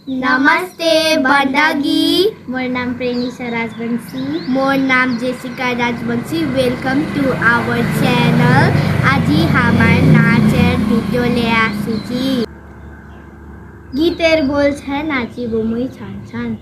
नमस्ते बंदागी। मोर नाम प्रेनिशा राजवंशी। मोर नाम Jessica Rajvanshi. Welcome to our channel. आज हमार नाचेर भिडियो ले आसিছি। गीतेर बोल छै नाचिब मुई छान छान।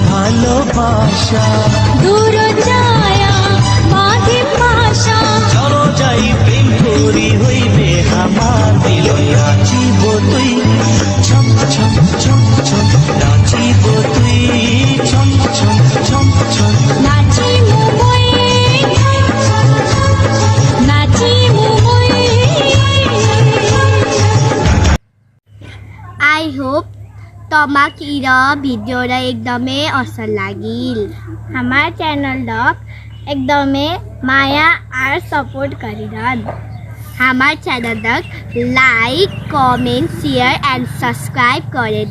ভালোবাসা দূর ছায়া বাঁধে পাশা চলো যাই প্রেম করি হইবে আমার দিল নাচিব তুই ছম ছম ছম ছম নাচিব তুই ছম ছম ছম ছম নাচি মুই आई होप तमाक इरा भिडियो एकदमै असल लागिल। हमार चैनल डक एकदमै माया और सपोर्ट करिरहन। हमार channel like comment share and subscribe करे।